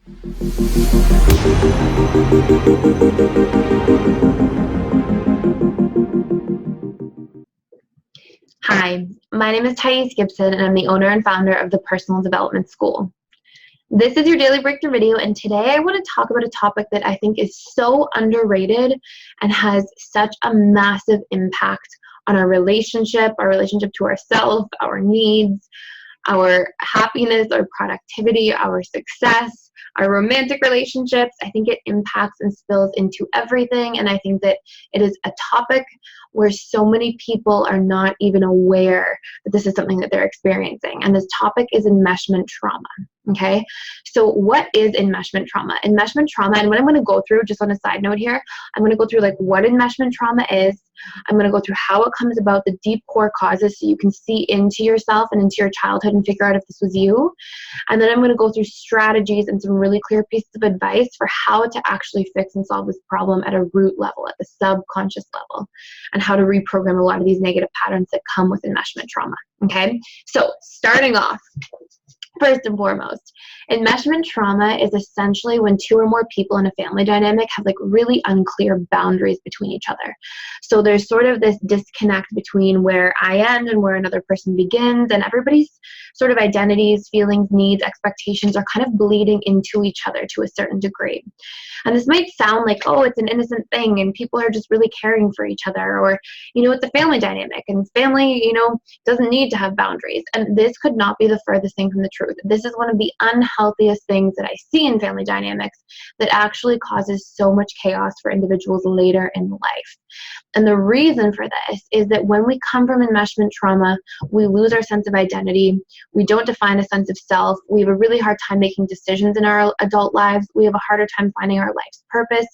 Hi, my name is Gibson, and I'm the owner and founder of the Personal Development School. This is your daily breakthrough video, and today I want to talk about a topic that I think is so underrated and has such a massive impact on our relationship to ourselves, our needs, our happiness, our productivity, our success, our romantic relationships. I think it impacts and spills into everything, and I think that it is a topic where so many people are not even aware that this is something that they're experiencing. And this topic is enmeshment trauma. Okay, so what is enmeshment trauma? Enmeshment trauma, and what I'm going to go through, just on a side note here, I'm going to go through like what enmeshment trauma is. I'm going to go through how it comes about, the deep core causes, so you can see into yourself and into your childhood and figure out if this was you. And then I'm going to go through strategies and some really clear pieces of advice for how to actually fix and solve this problem at a root level, at the subconscious level, and how to reprogram a lot of these negative patterns that come with enmeshment trauma. Okay, so starting off, first and foremost, enmeshment trauma is essentially when two or more people in a family dynamic have like really unclear boundaries between each other. So there's sort of this disconnect between where I end and where another person begins, and everybody's sort of identities, feelings, needs, expectations are kind of bleeding into each other to a certain degree. And this might sound like, oh, it's an innocent thing and people are just really caring for each other, or, you know, it's a family dynamic and family, you know, doesn't need to have boundaries. And this could not be the furthest thing from the truth. This is one of the unhealthiest things that I see in family dynamics that actually causes so much chaos for individuals later in life. And the reason for this is that when we come from enmeshment trauma, we lose our sense of identity. We don't define a sense of self. We have a really hard time making decisions in our adult lives. We have a harder time finding our life's purpose.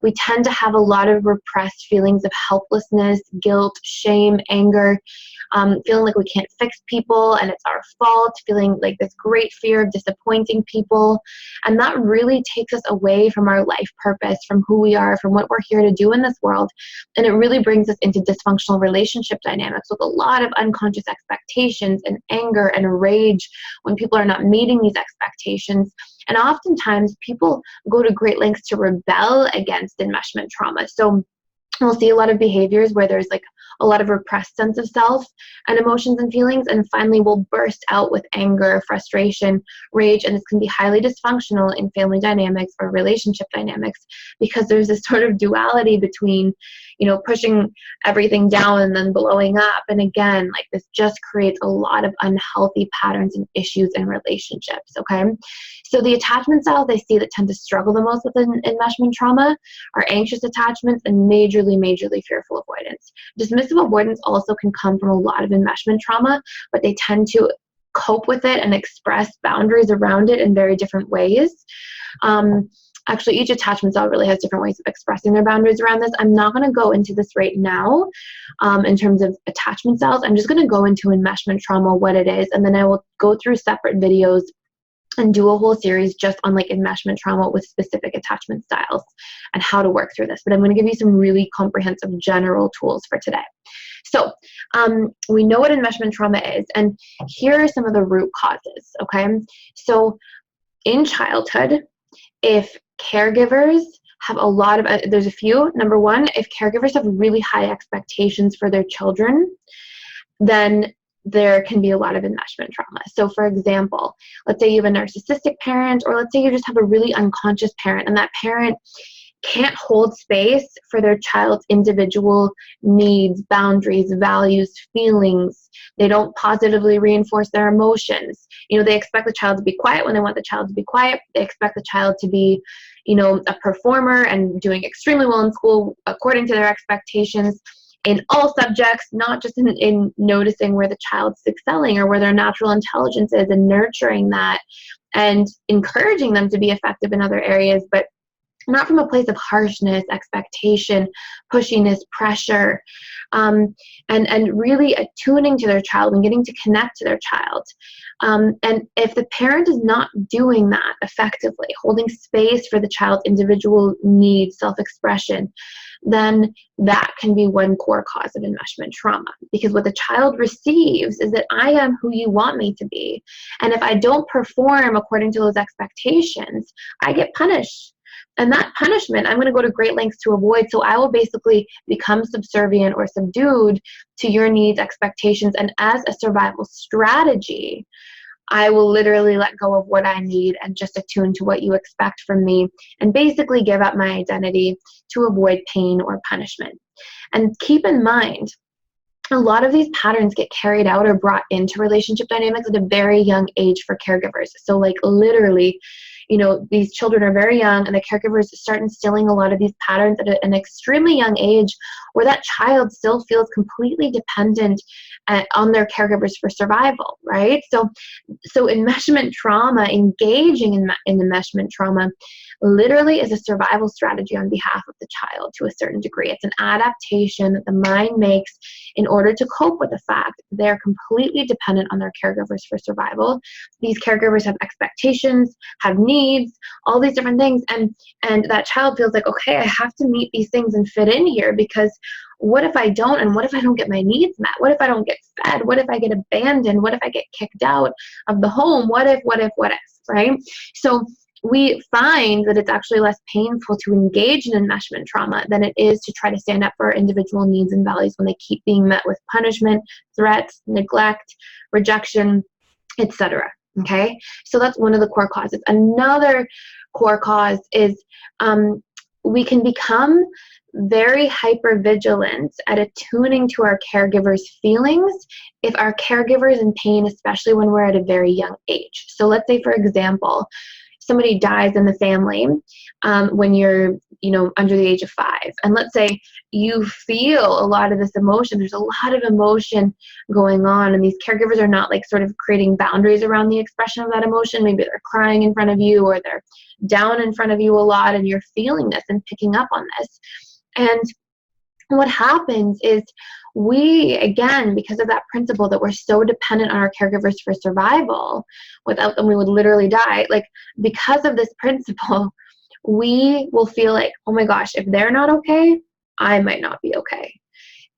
We tend to have a lot of repressed feelings of helplessness, guilt, shame, anger, feeling like we can't fix people and it's our fault, feeling like this great fear of disappointing people. And that really takes us away from our life purpose, from who we are, from what we're here to do in this world. And it really brings us into dysfunctional relationship dynamics with a lot of unconscious expectations and anger and rage when people are not meeting these expectations. And oftentimes people go to great lengths to rebel against enmeshment trauma. So we'll see a lot of behaviors where there's like a lot of repressed sense of self and emotions and feelings, and finally we'll burst out with anger, frustration, rage, and this can be highly dysfunctional in family dynamics or relationship dynamics because there's this sort of duality between, you know, pushing everything down and then blowing up. And again, like this just creates a lot of unhealthy patterns and issues in relationships, okay? So the attachment styles I see that tend to struggle the most with enmeshment trauma are anxious attachments and majorly fearful avoidance. Dismissive avoidance also can come from a lot of enmeshment trauma, but they tend to cope with it and express boundaries around it in very different ways. Actually, each attachment style really has different ways of expressing their boundaries around this. I'm not going to go into this right now in terms of attachment styles. I'm just going to go into enmeshment trauma, what it is, and then I will go through separate videos and do a whole series just on like enmeshment trauma with specific attachment styles and how to work through this. But I'm going to give you some really comprehensive general tools for today. So we know what enmeshment trauma is, and here are some of the root causes, okay? So in childhood, if caregivers have a lot of, there's a few. Number one, if caregivers have really high expectations for their children, then there can be a lot of enmeshment trauma. So for example, let's say you have a narcissistic parent, or let's say you just have a really unconscious parent, and that parent can't hold space for their child's individual needs, boundaries, values, feelings. They don't positively reinforce their emotions. You know, they expect the child to be quiet when they want the child to be quiet. They expect the child to be, you know, a performer and doing extremely well in school according to their expectations in all subjects, not just in noticing where the child's excelling or where their natural intelligence is and nurturing that and encouraging them to be effective in other areas, but not from a place of harshness, expectation, pushiness, pressure, and really attuning to their child and getting to connect to their child. And if the parent is not doing that effectively, holding space for the child's individual needs, self-expression, then that can be one core cause of enmeshment trauma. Because what the child receives is that I am who you want me to be. And if I don't perform according to those expectations, I get punished. And that punishment, I'm going to go to great lengths to avoid. So I will basically become subservient or subdued to your needs, expectations. And as a survival strategy, I will literally let go of what I need and just attune to what you expect from me and basically give up my identity to avoid pain or punishment. And keep in mind, a lot of these patterns get carried out or brought into relationship dynamics at a very young age for caregivers. So like literally, these children are very young and the caregivers start instilling a lot of these patterns at an extremely young age where that child still feels completely dependent on their caregivers for survival, right? So enmeshment trauma, engaging in enmeshment trauma literally is a survival strategy on behalf of the child to a certain degree. It's an adaptation that the mind makes in order to cope with the fact that they're completely dependent on their caregivers for survival. These caregivers have expectations, have needs, all these different things, and that child feels like, okay, I have to meet these things and fit in here, because what if I don't? And what if I don't get my needs met? What if I don't get fed? What if I get abandoned? What if I get kicked out of the home? What if, right? So we find that it's actually less painful to engage in enmeshment trauma than it is to try to stand up for our individual needs and values when they keep being met with punishment, threats, neglect, rejection, etc. Okay? So that's one of the core causes. Another core cause is we can become very hypervigilant at attuning to our caregivers' feelings if our caregiver is in pain, especially when we're at a very young age. So let's say, for example, somebody dies in the family when you're, under the age of 5. And let's say you feel a lot of this emotion. There's a lot of emotion going on, and these caregivers are not like sort of creating boundaries around the expression of that emotion. Maybe they're crying in front of you, or they're down in front of you a lot, and you're feeling this and picking up on this. And what happens is we, again, because of that principle that we're so dependent on our caregivers for survival, without them we would literally die, like because of this principle, we will feel like, oh my gosh, if they're not okay, I might not be okay.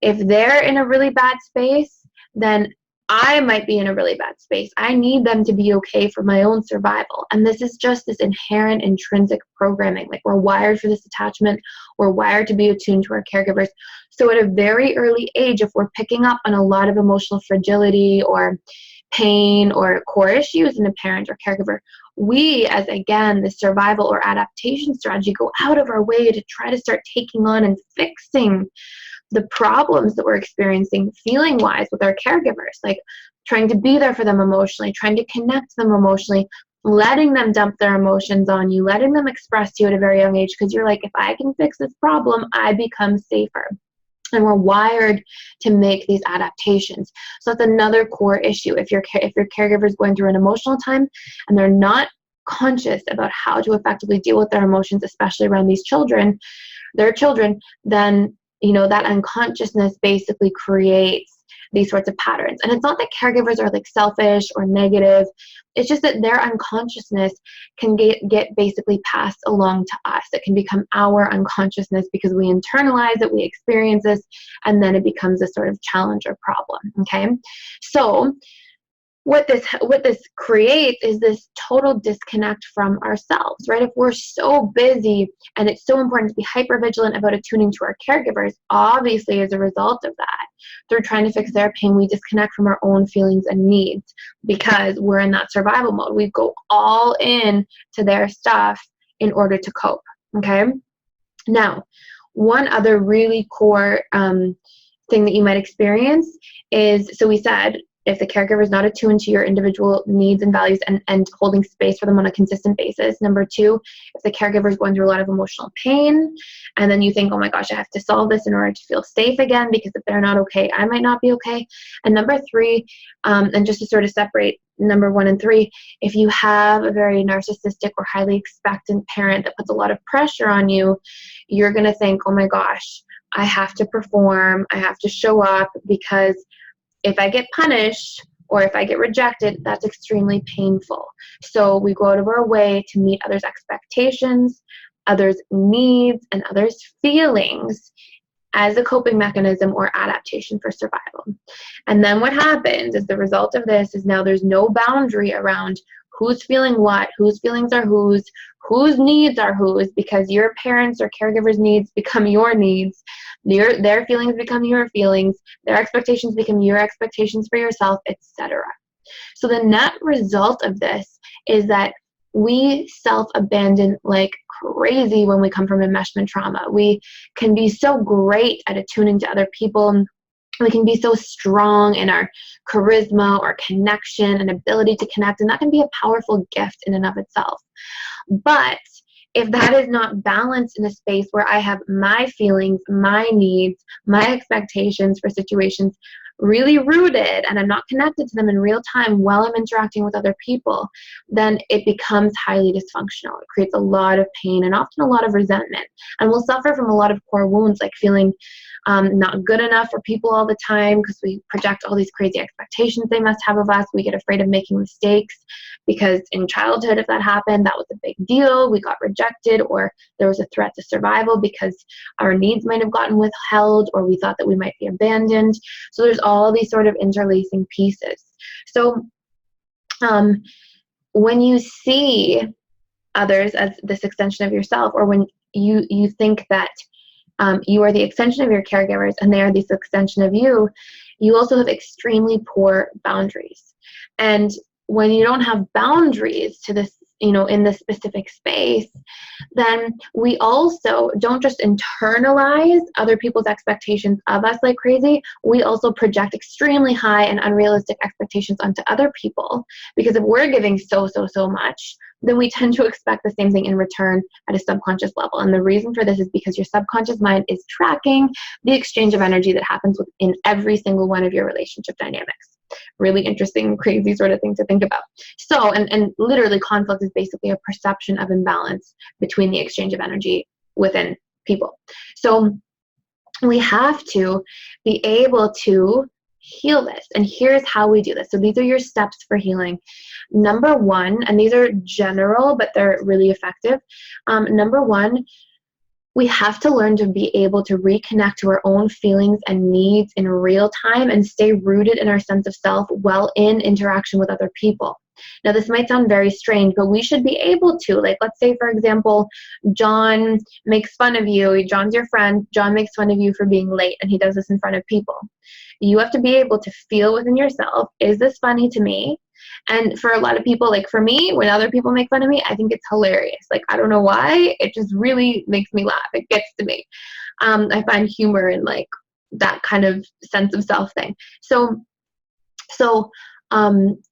If they're in a really bad space, then I might be in a really bad space. I need them to be okay for my own survival. And this is just this inherent intrinsic programming. Like, we're wired for this attachment. We're wired to be attuned to our caregivers. So at a very early age, if we're picking up on a lot of emotional fragility or pain or core issues in a parent or caregiver, we, as again, the survival or adaptation strategy, go out of our way to try to start taking on and fixing the problems that we're experiencing feeling-wise with our caregivers, like trying to be there for them emotionally, trying to connect them emotionally, letting them dump their emotions on you, letting them express to you at a very young age, because you're like, if I can fix this problem, I become safer. And we're wired to make these adaptations. So that's another core issue. If your caregiver is going through an emotional time and they're not conscious about how to effectively deal with their emotions, especially around these children, their children, then that unconsciousness basically creates these sorts of patterns. And it's not that caregivers are like selfish or negative. It's just that their unconsciousness can get basically passed along to us. It can become our unconsciousness because we internalize it, we experience this, and then it becomes a sort of challenge or problem. Okay? So what this creates is this total disconnect from ourselves, right? If we're so busy and it's so important to be hyper vigilant about attuning to our caregivers, obviously as a result of that, through trying to fix their pain, we disconnect from our own feelings and needs because we're in that survival mode. We go all in to their stuff in order to cope, okay? Now, one other really core thing that you might experience is, so we said, if the caregiver is not attuned to your individual needs and values and holding space for them on a consistent basis. Number 2, if the caregiver is going through a lot of emotional pain, and then you think, oh my gosh, I have to solve this in order to feel safe again, because if they're not okay, I might not be okay. And number 3, and just to sort of separate number 1 and 3, if you have a very narcissistic or highly expectant parent that puts a lot of pressure on you, you're going to think, oh my gosh, I have to perform, I have to show up, because if I get punished or if I get rejected, that's extremely painful. So we go out of our way to meet others' expectations, others' needs, and others' feelings as a coping mechanism or adaptation for survival. And then what happens is the result of this is now there's no boundary around who's feeling what, whose feelings are whose needs are whose, because your parents' or caregivers' needs become your needs, their feelings become your feelings, their expectations become your expectations for yourself, etc. So the net result of this is that we self-abandon like crazy when we come from enmeshment trauma. We can be so great at attuning to other people. We can be so strong in our charisma or connection and ability to connect, and that can be a powerful gift in and of itself. But if that is not balanced in a space where I have my feelings, my needs, my expectations for situations really rooted, and I'm not connected to them in real time while I'm interacting with other people, then it becomes highly dysfunctional. It creates a lot of pain and often a lot of resentment. And we'll suffer from a lot of core wounds, like feeling not good enough for people all the time because we project all these crazy expectations they must have of us. We get afraid of making mistakes because in childhood, if that happened, that was a big deal. We got rejected, or there was a threat to survival because our needs might have gotten withheld, or we thought that we might be abandoned. So there's all these sort of interlacing pieces. So when you see others as this extension of yourself, or when you think that you are the extension of your caregivers and they are this extension of you, you also have extremely poor boundaries. And when you don't have boundaries to this, in this specific space, then we also don't just internalize other people's expectations of us like crazy. We also project extremely high and unrealistic expectations onto other people, because if we're giving so much, then we tend to expect the same thing in return at a subconscious level. And the reason for this is because your subconscious mind is tracking the exchange of energy that happens within every single one of your relationship dynamics. Really interesting, crazy sort of thing to think about. So, and literally conflict is basically a perception of imbalance between the exchange of energy within people. So we have to be able to heal this. And here's how we do this. So these are your steps for healing. Number 1, and these are general, but they're really effective. Number 1, we have to learn to be able to reconnect to our own feelings and needs in real time and stay rooted in our sense of self while in interaction with other people. Now, this might sound very strange, but we should be able to, like, let's say, for example, John makes fun of you. John's your friend. John makes fun of you for being late, and he does this in front of people. You have to be able to feel within yourself, is this funny to me? And for a lot of people, like for me, when other people make fun of me, I think it's hilarious. Like, I don't know why. It just really makes me laugh. It gets to me. I find humor in like that kind of sense of self thing.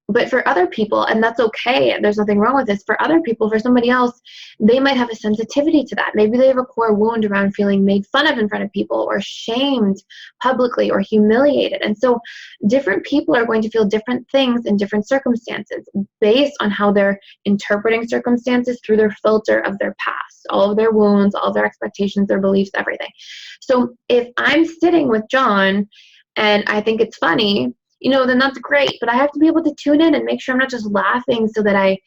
But for other people, and that's okay, there's nothing wrong with this. For other people, for somebody else, they might have a sensitivity to that. Maybe they have a core wound around feeling made fun of in front of people, or shamed publicly, or humiliated. And so different people are going to feel different things in different circumstances based on how they're interpreting circumstances through their filter of their past, all of their wounds, all of their expectations, their beliefs, everything. So if I'm sitting with John and I think it's funny, then that's great. But I have to be able to tune in and make sure I'm not just laughing so that I,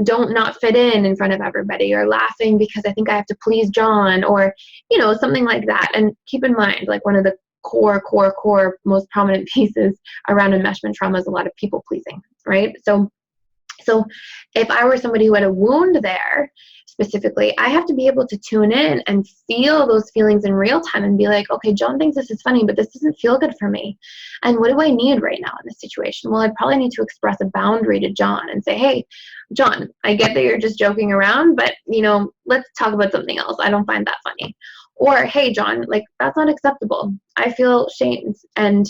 don't not fit in front of everybody, or laughing because I think I have to please John, or, something like that. And keep in mind, like one of the core, most prominent pieces around enmeshment trauma is a lot of people pleasing, right? So if I were somebody who had a wound there, specifically, I have to be able to tune in and feel those feelings in real time and be like, okay, John thinks this is funny, but this doesn't feel good for me. And what do I need right now in this situation? Well, I probably need to express a boundary to John and say, hey, John, I get that you're just joking around, but, let's talk about something else. I don't find that funny. Or, hey, John, like, that's not acceptable. I feel shamed. And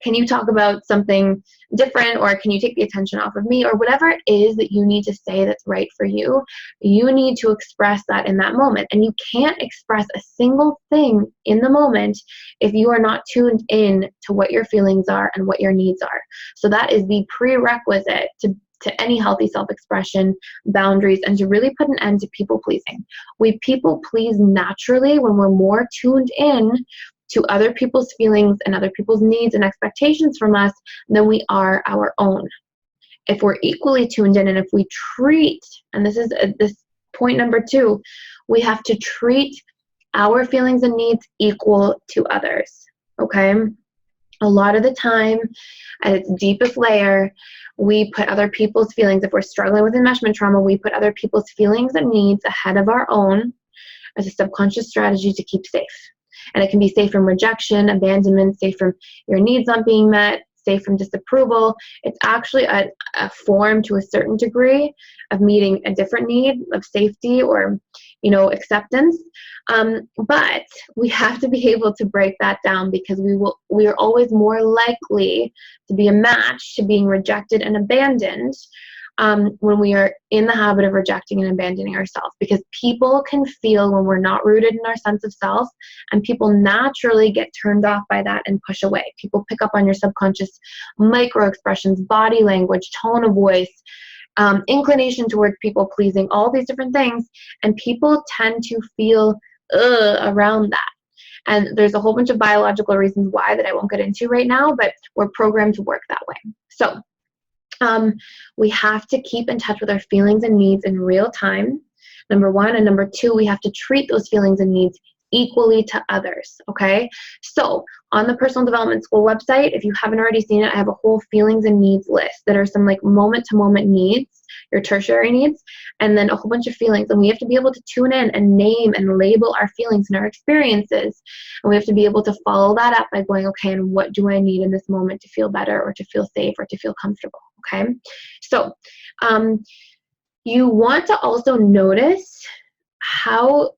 Can you talk about something different, or can you take the attention off of me, or whatever it is that you need to say that's right for you? You need to express that in that moment. And you can't express a single thing in the moment if you are not tuned in to what your feelings are and what your needs are. So that is the prerequisite to any healthy self-expression, boundaries, and to really put an end to people pleasing. We people please naturally when we're more tuned in to other people's feelings and other people's needs and expectations from us than we are our own. If we're equally tuned in, and if we treat, and this is this point number 2, we have to treat our feelings and needs equal to others, okay? A lot of the time, at its deepest layer, we put other people's feelings, if we're struggling with enmeshment trauma, we put other people's feelings and needs ahead of our own as a subconscious strategy to keep safe. And it can be safe from rejection, abandonment, safe from your needs not being met, safe from disapproval. It's actually a form to a certain degree of meeting a different need of safety or, acceptance. But we have to be able to break that down, because we are always more likely to be a match to being rejected and abandoned when we are in the habit of rejecting and abandoning ourselves, because people can feel when we're not rooted in our sense of self, and people naturally get turned off by that and push away. People pick up on your subconscious micro expressions, body language, tone of voice, inclination towards people pleasing, all these different things, and people tend to feel around that. And there's a whole bunch of biological reasons why that I won't get into right now, but we're programmed to work that way. So we have to keep in touch with our feelings and needs in real time, number 1. And number 2, we have to treat those feelings and needs equally to others, okay? So on the Personal Development School website, if you haven't already seen it, I have a whole feelings and needs list that are some like moment-to-moment needs, your tertiary needs, and then a whole bunch of feelings. And we have to be able to tune in and name and label our feelings and our experiences. And we have to be able to follow that up by going, okay, and what do I need in this moment to feel better or to feel safe or to feel comfortable, okay? So you want to also notice how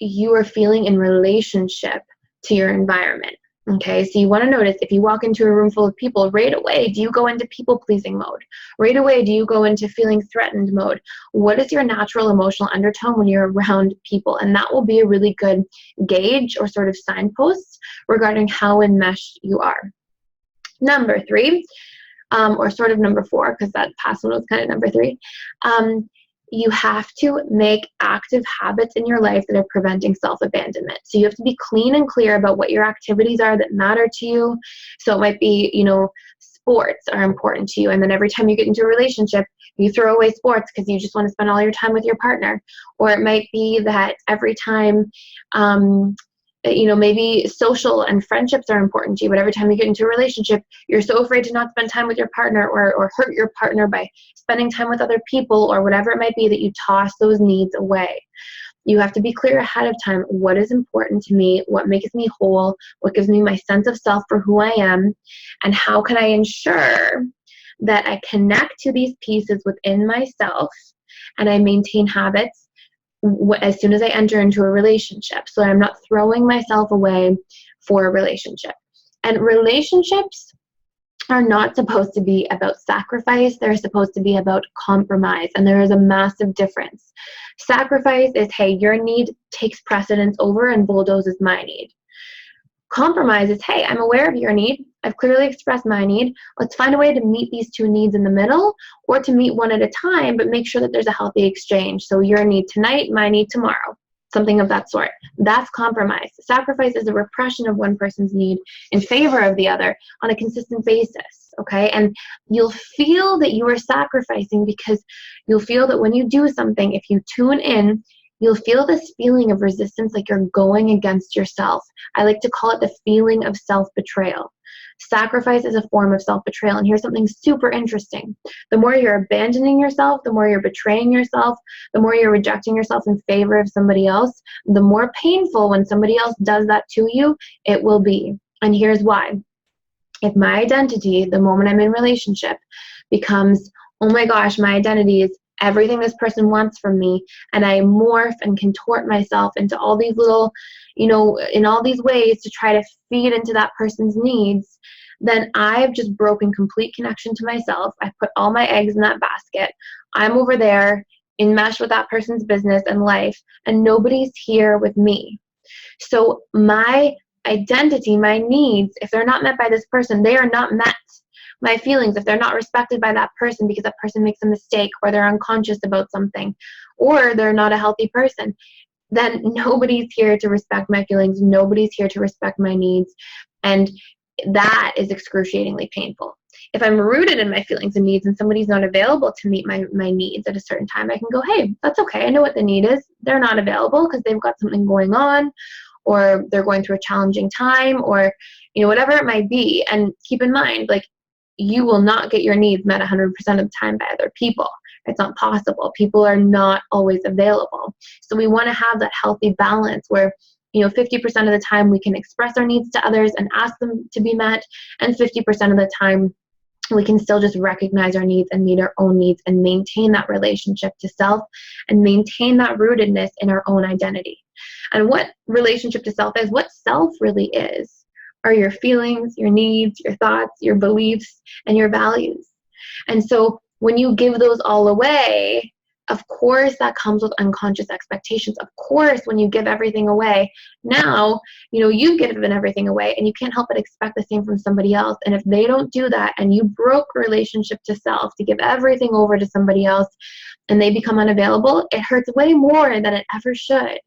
you are feeling in relationship to your environment. Okay, so you want to notice if you walk into a room full of people, right away, do you go into people-pleasing mode? Right away, do you go into feeling threatened mode? What is your natural emotional undertone when you're around people? And that will be a really good gauge or sort of signpost regarding how enmeshed you are. Number 3, or sort of number 4, because that past one was kind of number 3, you have to make active habits in your life that are preventing self-abandonment. So you have to be clean and clear about what your activities are that matter to you. So it might be, sports are important to you, and then every time you get into a relationship, you throw away sports because you just want to spend all your time with your partner. Or it might be that every time maybe social and friendships are important to you, but every time you get into a relationship, you're so afraid to not spend time with your partner or hurt your partner by spending time with other people or whatever it might be, that you toss those needs away. You have to be clear ahead of time. What is important to me? What makes me whole? What gives me my sense of self for who I am? And how can I ensure that I connect to these pieces within myself and I maintain habits as soon as I enter into a relationship, so I'm not throwing myself away for a relationship. And relationships are not supposed to be about sacrifice. They're supposed to be about compromise, and there is a massive difference. Sacrifice is, hey, your need takes precedence over and bulldozes my need. Compromise is, hey, I'm aware of your need. I've clearly expressed my need. Let's find a way to meet these two needs in the middle, or to meet one at a time, but make sure that there's a healthy exchange. So your need tonight, my need tomorrow, something of that sort. That's compromise. Sacrifice is a repression of one person's need in favor of the other on a consistent basis, okay? And you'll feel that you are sacrificing because you'll feel that when you do something, if you tune in, you'll feel this feeling of resistance, like you're going against yourself. I like to call it the feeling of self-betrayal. Sacrifice is a form of self-betrayal. And here's something super interesting. The more you're abandoning yourself, the more you're betraying yourself, the more you're rejecting yourself in favor of somebody else, the more painful when somebody else does that to you, it will be. And here's why. If my identity, the moment I'm in relationship, becomes, oh my gosh, my identity is everything this person wants from me, and I morph and contort myself into all these little, in all these ways to try to feed into that person's needs, then I've just broken complete connection to myself. I put all my eggs in that basket. I'm over there enmeshed with that person's business and life, and nobody's here with me. So my identity, my needs, if they're not met by this person, they are not met. My feelings, if they're not respected by that person because that person makes a mistake or they're unconscious about something or they're not a healthy person, then nobody's here to respect my feelings. Nobody's here to respect my needs. And that is excruciatingly painful. If I'm rooted in my feelings and needs and somebody's not available to meet my needs at a certain time, I can go, hey, that's okay. I know what the need is. They're not available because they've got something going on, or they're going through a challenging time, or, whatever it might be. And keep in mind, like, you will not get your needs met 100% of the time by other people. It's not possible. People are not always available. So we want to have that healthy balance where 50% of the time we can express our needs to others and ask them to be met, and 50% of the time we can still just recognize our needs and meet our own needs and maintain that relationship to self and maintain that rootedness in our own identity. And what relationship to self is, what self really is, are your feelings, your needs, your thoughts, your beliefs, and your values. And so when you give those all away, of course, that comes with unconscious expectations. Of course, when you give everything away, now, you've given everything away and you can't help but expect the same from somebody else. And if they don't do that and you broke relationship to self to give everything over to somebody else and they become unavailable, it hurts way more than it ever should.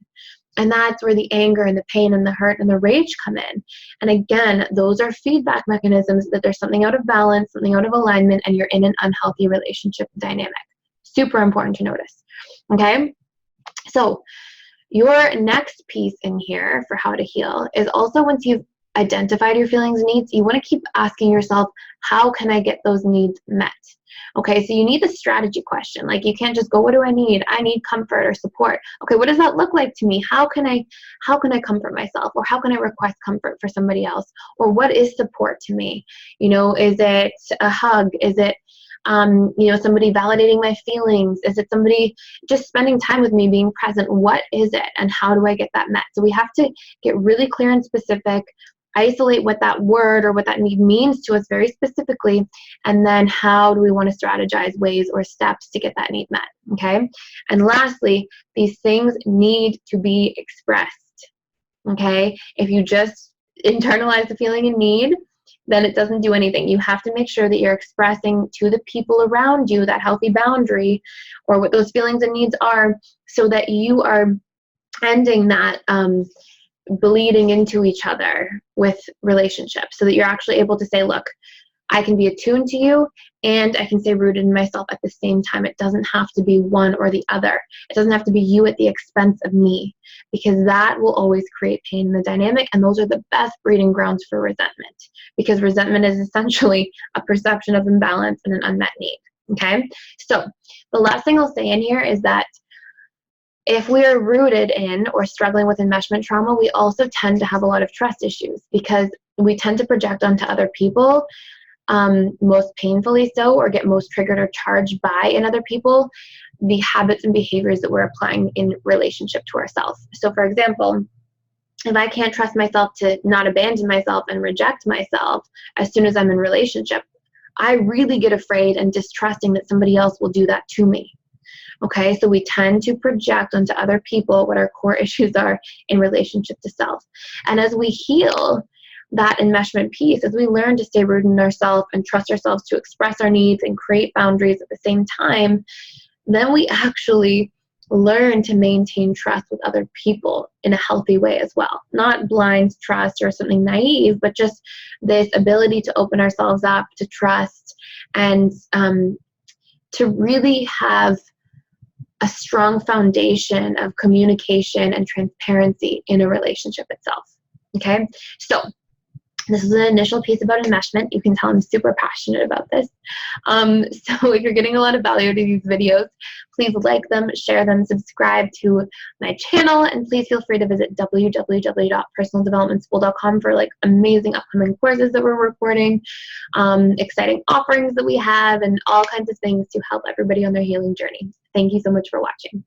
And that's where the anger and the pain and the hurt and the rage come in. And again, those are feedback mechanisms that there's something out of balance, something out of alignment, and you're in an unhealthy relationship dynamic. Super important to notice. Okay? So your next piece in here for how to heal is also, once you've identified your feelings and needs, you want to keep asking yourself, how can I get those needs met? Okay, so you need the strategy question. Like, you can't just go, what do I need? I need comfort or support. Okay, what does that look like to me? How can I comfort myself? Or how can I request comfort for somebody else? Or what is support to me? Is it a hug? Is it somebody validating my feelings? Is it somebody just spending time with me, being present? What is it? And how do I get that met? So we have to get really clear and specific, isolate what that word or what that need means to us very specifically, and then how do we want to strategize ways or steps to get that need met, okay? And lastly, these things need to be expressed, okay? If you just internalize the feeling and need, then it doesn't do anything. You have to make sure that you're expressing to the people around you that healthy boundary or what those feelings and needs are, so that you are ending that bleeding into each other with relationships, so that you're actually able to say, look, I can be attuned to you and I can stay rooted in myself at the same time. It doesn't have to be one or the other. It doesn't have to be you at the expense of me, because that will always create pain in the dynamic, and those are the best breeding grounds for resentment, because resentment is essentially a perception of imbalance and an unmet need, okay? So the last thing I'll say in here is that if we are rooted in or struggling with enmeshment trauma, we also tend to have a lot of trust issues, because we tend to project onto other people, most painfully so, or get most triggered or charged by in other people, the habits and behaviors that we're applying in relationship to ourselves. So for example, if I can't trust myself to not abandon myself and reject myself as soon as I'm in relationship, I really get afraid and distrusting that somebody else will do that to me. Okay, so we tend to project onto other people what our core issues are in relationship to self. And as we heal that enmeshment piece, as we learn to stay rooted in ourselves and trust ourselves to express our needs and create boundaries at the same time, then we actually learn to maintain trust with other people in a healthy way as well. Not blind trust or something naive, but just this ability to open ourselves up to trust and to really have a strong foundation of communication and transparency in a relationship itself. Okay, so this is an initial piece about enmeshment. You can tell I'm super passionate about this. So if you're getting a lot of value out of these videos, please like them, share them, subscribe to my channel, and please feel free to visit www.personaldevelopmentschool.com for amazing upcoming courses that we're recording, exciting offerings that we have, and all kinds of things to help everybody on their healing journey. Thank you so much for watching.